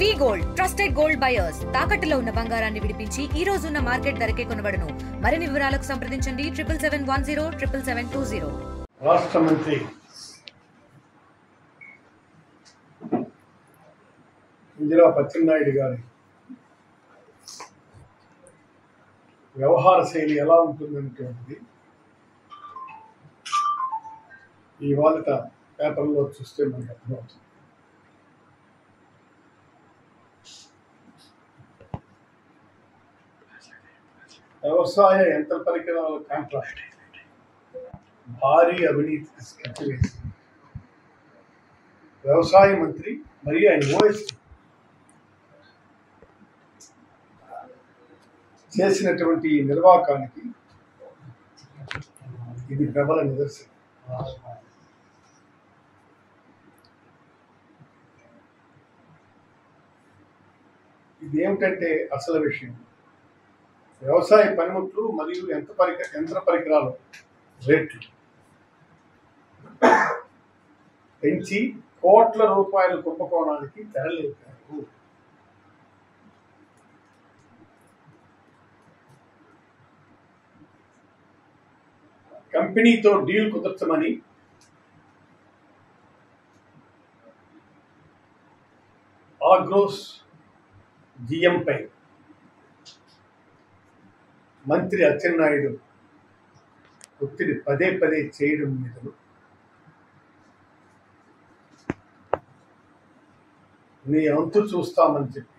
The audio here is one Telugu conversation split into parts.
వి గోల్డ్ ట్రస్టెడ్ గోల్డ్ బయర్స్ తాకట్టులో ఉన్న బంగారాన్ని విడిపించి ఈ రోజు ఉన్న మార్కెట్ ధరకే కొనబడును. మరిన్ని వివరాలకు సంప్రదించండి 7710 రాష్ట్ర మంత్రి ఇందిరా పచ్చెన్నాయుడు గారి వ్యవహార శైలి ఎలా ఉంటుందనేటువంటిది ఇవాళ పేపర్లో చూస్తే మనకు అర్థమవుతుంది. వ్యవసాయ యంత్ర పరికరాల కాంట్రాక్ట్ భారీ అవినీతికి స్కెచ్ వేసి వ్యవసాయ మంత్రి మరియు ఆయన ఓఎస్టీ చేసినటువంటి నిర్వాకానికి ఇది ప్రబల నిదర్శనం. ఇది ఏమిటంటే అసలు విషయం వ్యవసాయ పనిముట్లు మరియు యంత్ర పరికరాలు రేట్లు పెంచి కోట్ల రూపాయల కుంభకోణానికి తెరలేపారు. కంపెనీతో డీల్ కుదర్చమని ఆగ్రోస్ జిఎంపై మంత్రి అచ్చెన్నాయుడు ఒత్తిడి పదే చేయడం మీద నీ అంతు చూస్తామని చెప్పి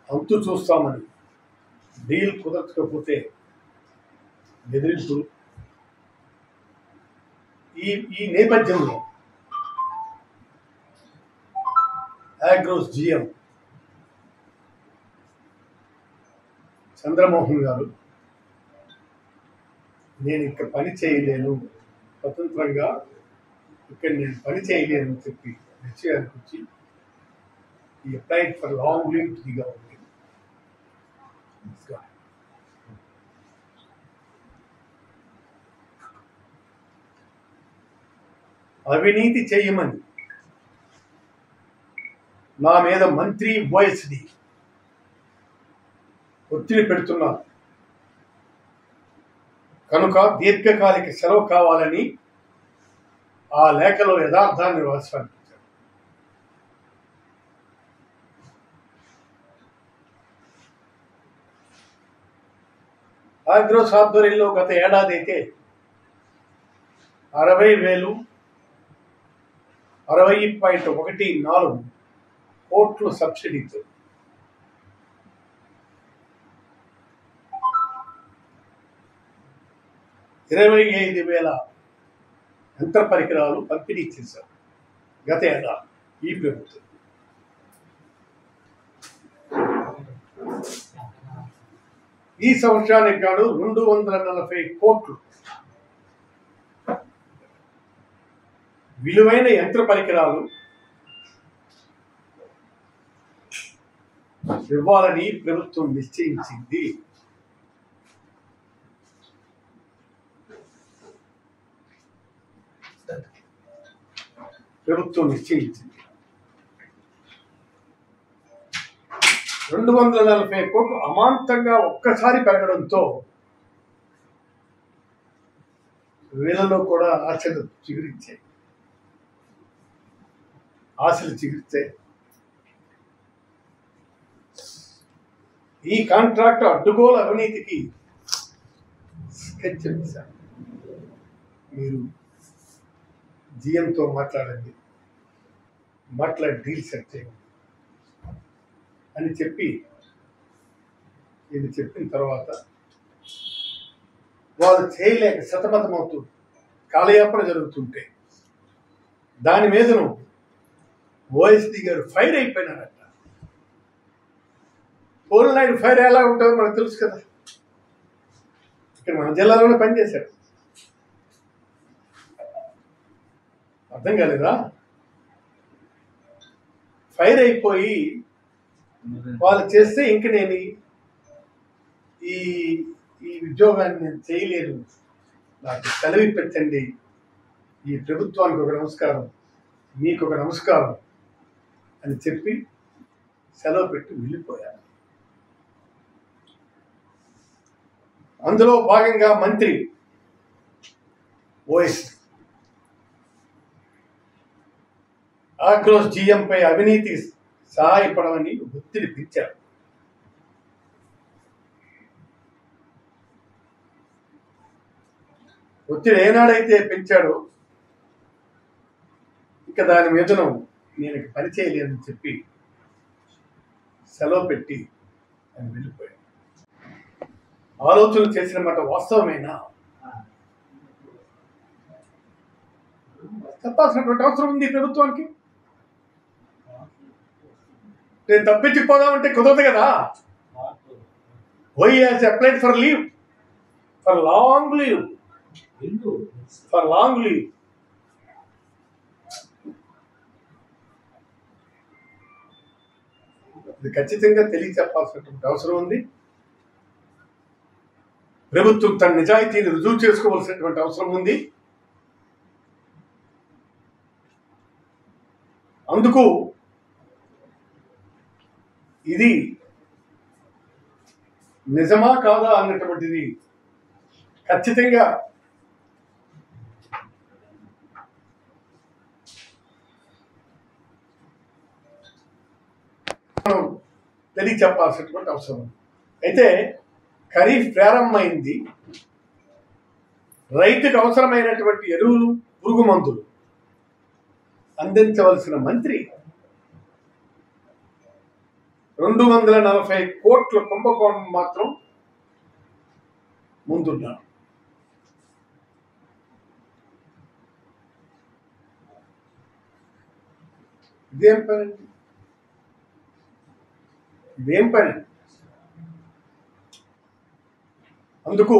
అంతు చూస్తామని డీల్ కుదరకపోతే బెదిరింపులు. ఈ నేపథ్యంలో ఆగ్రోస్ జిఎం చంద్రమోహన్ గారు నేను ఇక్కడ పని చేయలేను, స్వతంత్రంగా ఇక్కడ నేను పని చేయలేను అని చెప్పి నిశ్చయానికి వచ్చి ఈ applied for long leave to the government. అవినీతి చేయమని నా మీద మంత్రి ఓఎస్డి ఒత్తిడి పెడుతున్నారు కనుక దీర్ఘకాలిక సెలవు కావాలని ఆ లేఖలో యథార్థాన్ని రాసిపంపించారు. ఆగ్రోస్ ఆధ్వర్యంలో గత ఏడాది అయితే 60,000 కోట్లు సబ్సిడీతో 25,000 యంత్ర పరికరాలు పంపిణీ చేశారు గత ఏడాది ఈ ప్రభుత్వం. ఈ సంవత్సరానికి గాను 240 కోట్లు విలువైన యంత్ర పరికరాలు ఇవ్వాలని ప్రభుత్వం నిశ్చయించింది. ప్రభుత్వం నిశ్చయించింది 240 కోట్లు అమాంతంగా ఒక్కసారి పెరగడంతో వీళ్ళలో కూడా ఆశలు చిగురించాయి. ఈ కాంట్రాక్ట్ అడ్డుగోలు అవినీతికి స్కెచ్ చేశారు. మీరు జిఎంతో మాట్లాడి డీల్ సెట్ చేయండి అని చెప్పి ఇది చెప్పిన తర్వాత వాళ్ళు చేయలేక సతమతమవుతూ కాలయాపన జరుగుతుంటే దాని మీదను ఓఎస్డి గారు ఫైర్ అయిపోయినారట. పోలనాయుడు ఫైర్ ఎలా ఉంటుందో మనకు తెలుసు కదా, ఇక్కడ మన జిల్లాలోనే పనిచేశాడు. అర్థం కాలేదా? ఫైర్ అయిపోయి వాళ్ళు చేస్తే ఇంక నేను ఈ ఉద్యోగాన్ని నేను చేయలేను, నాకు సెలవు పెట్టండి ఈ ప్రభుత్వానికి ఒక నమస్కారం, మీకు ఒక నమస్కారం అని చెప్పి సెలవు పెట్టి వెళ్ళిపోయారు. అందులో భాగంగా మంత్రి ఓఎస్ ఆగ్రోస్ జీఎంపై అవినీతి సహాయపడమని ఒత్తిడి పెంచారు. ఒత్తిడి ఏనాడైతే పెంచాడో ఇక దాని మీదను నేను పని చేయలేనని చెప్పి సెలవు పెట్టి ఆయన వెళ్ళిపోయాడు. ఆలోచన చేసిన మాట వాస్తవమేనా? చెప్పాల్సినటువంటి అవసరం ఉంది ప్రభుత్వానికి. నేను తప్పించిపోదామంటే కుదరదు కదా. Why has applied for leave, for long leave, for long leave. ఇది ఖచ్చితంగా తెలియచెప్పాల్సినటువంటి అవసరం ఉంది. ప్రభుత్వం తన నిజాయితీని రుజువు చేసుకోవాల్సినటువంటి అవసరం ఉంది. అందుకు ఇది నిజమా కాదా అన్నటువంటిది ఖచ్చితంగా తెలియచెప్పాల్సినటువంటి అవసరం ఉంది. అయితే ఖరీఫ్ ప్రారంభమైంది. రైతుకు అవసరమైనటువంటి ఎరువులు, పురుగు మందులు అందించవలసిన మంత్రి 240 కోట్ల కుంభకోణం మాత్రం ముందున్నారు. ఇదేం పని? ఇదేం పని? అందుకు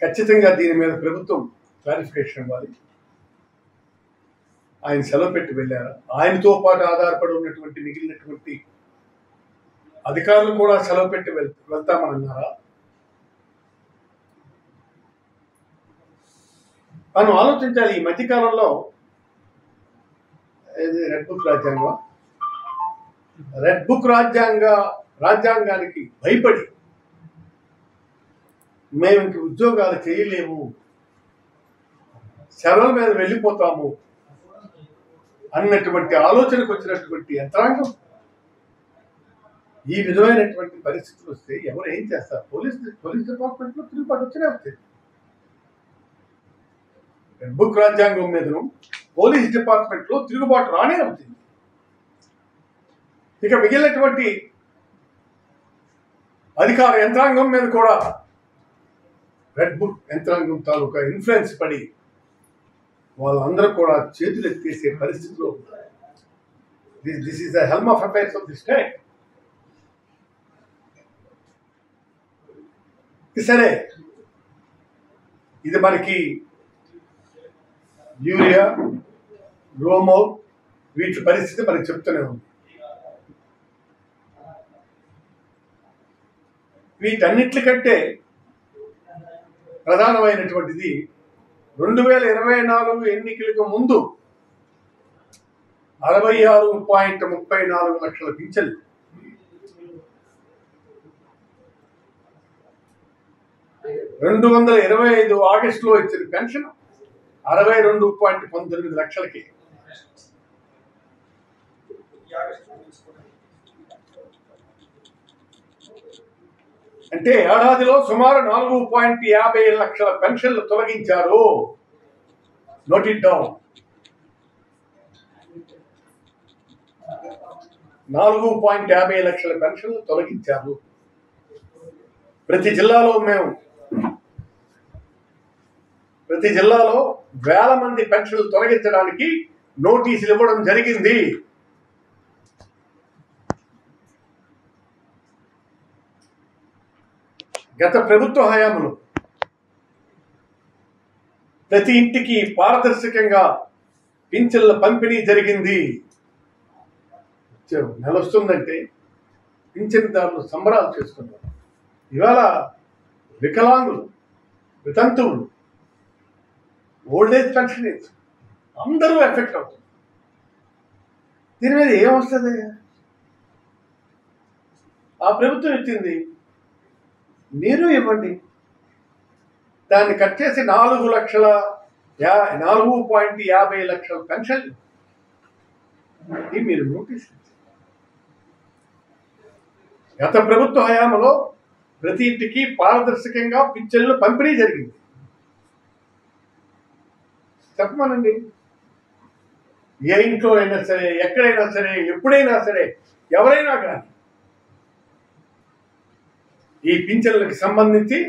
ఖచ్చితంగా దీని మీద ప్రభుత్వం క్లారిఫికేషన్ ఇవ్వాలి. ఆయన సెలవు పెట్టి వెళ్ళారా? ఆయనతో పాటు ఆధారపడి ఉన్నటువంటి మిగిలినటువంటి అధికారులు కూడా సెలవు పెట్టి వెళ్తామన్నారా? మనం ఆలోచించాలి. ఈ మధ్యకాలంలో రెడ్ బుక్ రాజ్యాంగానికి భయపడి మేము ఇంక ఉద్యోగాలు చేయలేము, సెలవుల మీద వెళ్ళిపోతాము అన్నటువంటి ఆలోచనకు వచ్చినటువంటి యంత్రాంగం ఈ విధమైనటువంటి పరిస్థితులు వస్తే ఎవరు ఏం చేస్తారు? పోలీస్ డిపార్ట్మెంట్లో తిరుగుబాటు వచ్చినే వస్తుంది. రెడ్ బుక్ రాజ్యాంగం మీదను పోలీస్ డిపార్ట్మెంట్లో తిరుగుబాటు రానే అవుతుంది. ఇక మిగిలినటువంటి అధికార యంత్రాంగం మీద కూడా రెడ్ బుక్ యంత్రాంగం తాలూకా ఇన్ఫ్లుయెన్స్ పడి వాళ్ళందరూ కూడా చేతులు ఎత్తేసే పరిస్థితిలో ఉన్నారు. This is the helm of affairs of the state. సరే, ఇది మనకి యూరియా, గ్రోమో వీటి పరిస్థితి మనకి చెప్తూనే ఉంది. వీటన్నిటికంటే ప్రధానమైనటువంటిది 2024 ఎన్నికలకు ముందు 66.34 లక్షల పింఛన్లు. రెండు 2025 ఆగస్టులో ఇచ్చిన పెన్షన్ 62.19 లక్షలకి. అంటే ఏడాదిలో సుమారు 4.50 లక్షల పెన్షన్లు తొలగించారు. Note it down. 4.50 లక్షల పెన్షన్లు తొలగించారు. ప్రతి జిల్లాలో వేల మంది పెన్షన్లు తొలగించడానికి నోటీసులు ఇవ్వడం జరిగింది. గత ప్రభుత్వ హయాంలో ప్రతి ఇంటికి పారదర్శకంగా పింఛన్ల పంపిణీ జరిగింది. నెల వస్తుందంటే పింఛన్దారులు సంబరాలు చేసుకున్నారు. ఇవాళ వికలాంగులు, వితంతువులు ఓల్డ్ ఏజ్ పెన్షన్ ఏజ్ అందరూ ఎఫెక్ట్ అవుతుంది. దీని మీద ఏమొస్తుంది? ఆ ప్రభుత్వం ఇచ్చింది, మీరు ఇవ్వండి. దాన్ని కట్ చేసి 4.50 లక్షల పెన్షన్ మీరు నోటీస్ ఇచ్చారు. గత ప్రభుత్వ హయాంలో ప్రతి ఇంటికి పారదర్శకంగా పింఛన్లు పంపిణీ జరిగింది. చెప్పమనండి, ఏ ఇంట్లో అయినా సరే, ఎక్కడైనా సరే, ఎప్పుడైనా సరే, ఎవరైనా కానీ ఈ పింఛన్లకు సంబంధించి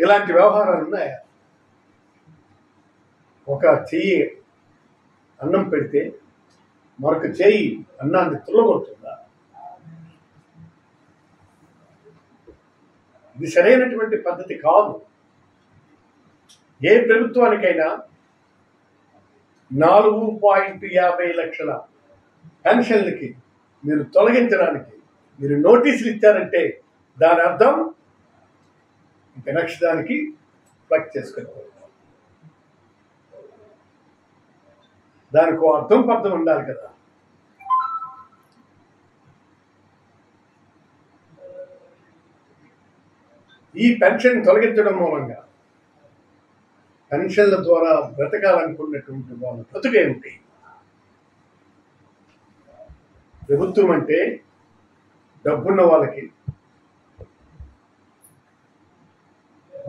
ఇలాంటి వ్యవహారాలు ఉన్నాయా? ఒక చెయ్యి అన్నం పెడితే మరొక చెయ్యి అన్నాన్ని తుల్లగొడుతుందా? ఇది సరైనటువంటి పద్ధతి కాదు. ఏ ప్రభుత్వానికైనా 4.50 లక్షల పెన్షన్లకి మీరు తొలగించడానికి మీరు నోటీసులు ఇచ్చారంటే దాని అర్థం ఇంకా నెక్స్ట్ దానికి ఫ్లక్ చేసుకుని దానికి అర్థం పర్థం ఉండాలి కదా. ఈ పెన్షన్ తొలగించడం మూలంగా పెన్షన్ల ద్వారా బ్రతకాలనుకున్నటువంటి వాళ్ళ బ్రతుకేమిటి? ప్రభుత్వం అంటే డబ్బున్న వాళ్ళకి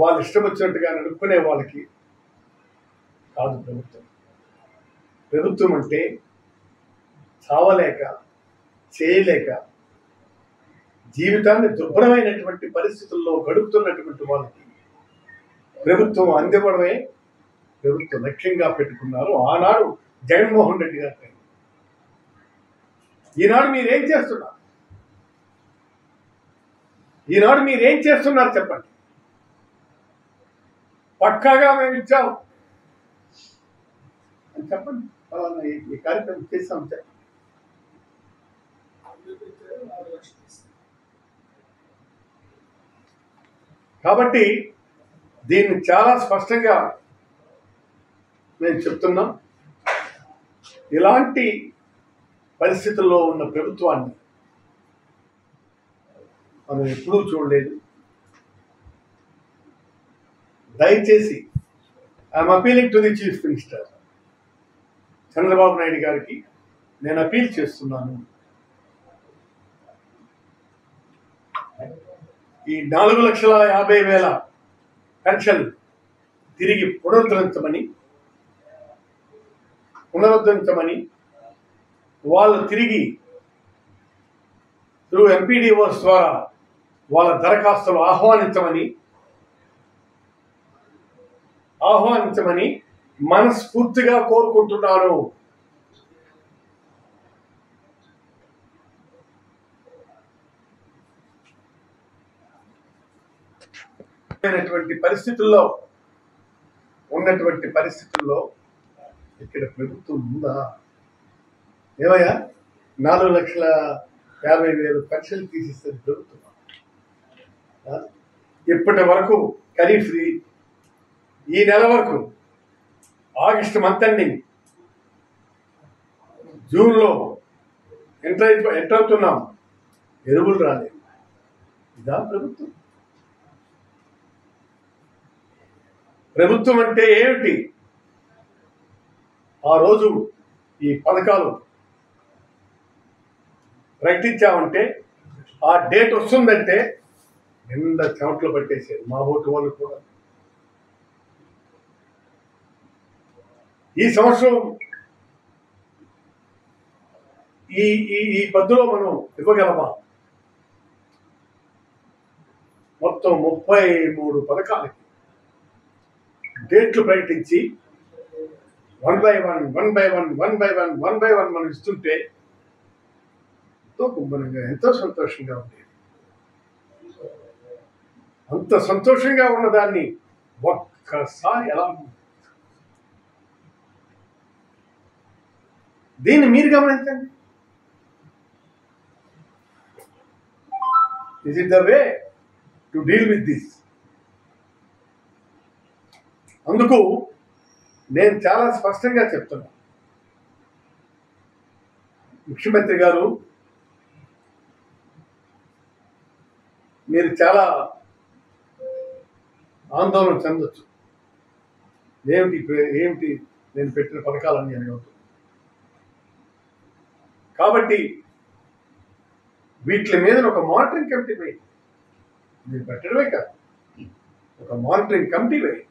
వాళ్ళు ఇష్టం వచ్చినట్టుగా నడుపుకునే వాళ్ళకి కాదు ప్రభుత్వం. ప్రభుత్వం అంటే చావలేక చేయలేక జీవితాన్ని దుర్భరమైనటువంటి పరిస్థితుల్లో గడుపుతున్నటువంటి వాళ్ళకి ప్రభుత్వం అందివ్వడమే ప్రభుత్వ లక్ష్యంగా పెట్టుకున్నారు ఆనాడు జగన్మోహన్ రెడ్డి గారు. ఈనాడు మీరేం చేస్తున్నారు చెప్పండి. పక్కాగా మేము ఇచ్చాము అని చెప్పండి. అలానే ఈ కార్యక్రమం చేస్తాం చెప్పండి. కాబట్టి దీన్ని చాలా స్పష్టంగా మేము చెప్తున్నాం. ఇలాంటి పరిస్థితుల్లో ఉన్న ప్రభుత్వాన్ని మనం ఎప్పుడూ చూడలేదు. దయచేసి I'm appealing to the chief minister Chandrababu Naidu గారికి నేను అపీల్ చేస్తున్నాను. ఈ 4,50,000 పెన్షన్ తిరిగి పునరుద్ధరించమని వాళ్ళు తిరిగి త్రూ ఎంపీడీఓస్ ద్వారా వాళ్ళ దరఖాస్తులు ఆహ్వానించమని మనస్ఫూర్తిగా కోరుకుంటున్నాను. ఉన్నటువంటి పరిస్థితుల్లో ఇక్కడ ప్రభుత్వం ఉందా? ఏమయ్యా 4,50,000 పెన్షన్లు తీసిస్తుంది ప్రభుత్వం. ఇప్పటి వరకు ఖరీఫ్ ఈ నెల వరకు ఆగస్టు మంత్ ఎండింగ్ జూన్లో ఎంటర్ అవుతున్నాం, ఎరువులు రాలేదు. ఇదా ప్రభుత్వం? ప్రభుత్వం అంటే ఏమిటి? ఆ రోజు ఈ పథకాలు ప్రకటించామంటే ఆ డేట్ వస్తుందంటే నిండా చెమట్లు పట్టేసేది మా ఓటు వాళ్ళు కూడా. ఈ సంవత్సరం ఈ పద్ధతిలో మనం ఇవ్వగలమా? మొత్తం 33 పథకాలకి డేట్లు ప్రకటించి వన్ బై వన్ మనం ఇస్తుంటే ఎంతో కుంభనంగా, ఎంతో సంతోషంగా ఉండేది. అంత సంతోషంగా ఉన్నదాన్ని ఒక్కసారి ఎలా దీన్ని మీరు గమనించండి. Is it the way to deal with this? అందుకు నేను చాలా స్పష్టంగా చెప్తున్నా, ముఖ్యమంత్రి గారు మీరు చాలా ఆందోళన చెందొచ్చు. ఏమిటి నేను పెట్టిన పథకాలన్నీ అని అవుతుంది. కాబట్టి వీటి మీద ఒక మానిటరింగ్ కమిటీ వేయి. మీరు పెట్టడమే కాదు, ఒక మానిటరింగ్ కమిటీ వేయి.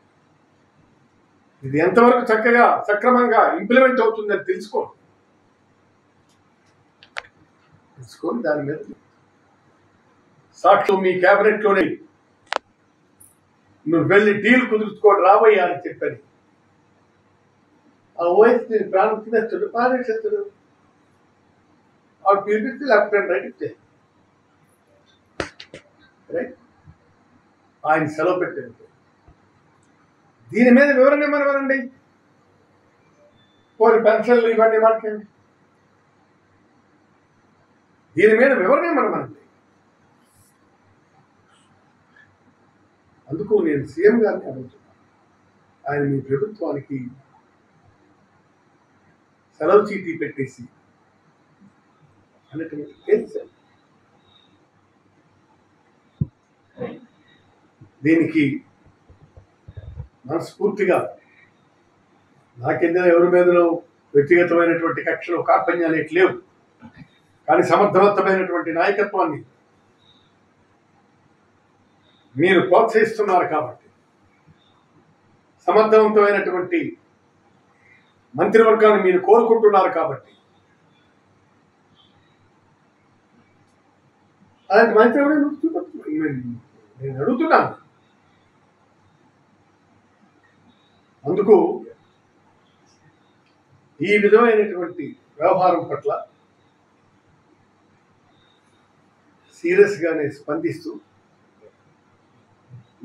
ఇది ఎంతవరకు చక్కగా సక్రమంగా ఇంప్లిమెంట్ అవుతుందని తెలుసుకొని దాని మీద సాక్షి మీ క్యాబినెట్లోనే నువ్వు వెళ్ళి డీల్ కుదుర్చుకోండి రాబోయ్యా అని చెప్పాను. ఆ ఓఎస్ని ప్రాణం తినేస్తాడు, పారేసేస్తాడు. ఆవిడ పిలిపిస్తే లెఫ్ట్ అండ్ రైట్ ఇస్తే రైట్ ఆయన సెలవు పెట్టారు. దీని మీద వివరణ ఇవ్వనివ్వనండి. పోనీ పెన్షన్లు ఇవన్నీ మాట్లాడండి. దీని మీద వివరణ ఇవ్వనివ్వనండి. అందుకు నేను సీఎం గారిని అడుగుతున్నాను, ఆయన మీ ప్రభుత్వానికి సెలవు చీటీ పెట్టేసి అన్నటువంటి తెలుసు. దీనికి మనస్ఫూర్తిగా నాకింద ఎవరి మీదనో వ్యక్తిగతమైనటువంటి కక్షలు కార్పణ్యాలు ఎట్ లేవు. కానీ సమర్థవంతమైనటువంటి నాయకత్వాన్ని మీరు ప్రోత్సహిస్తున్నారు కాబట్టి, సమర్థవంతమైనటువంటి మంత్రివర్గాన్ని మీరు కోరుకుంటున్నారు కాబట్టి, అలాంటి మంత్రి నేను అడుగుతున్నాను. అందుకు ఈ విధమైనటువంటి వ్యవహారం పట్ల సీరియస్గానే స్పందిస్తూ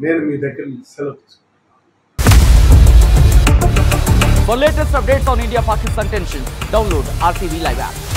నేను మీ దగ్గర నుంచి సెలవు తీసుకుంటాను. For latest updates on India-Pakistan tensions, download RTV Live app.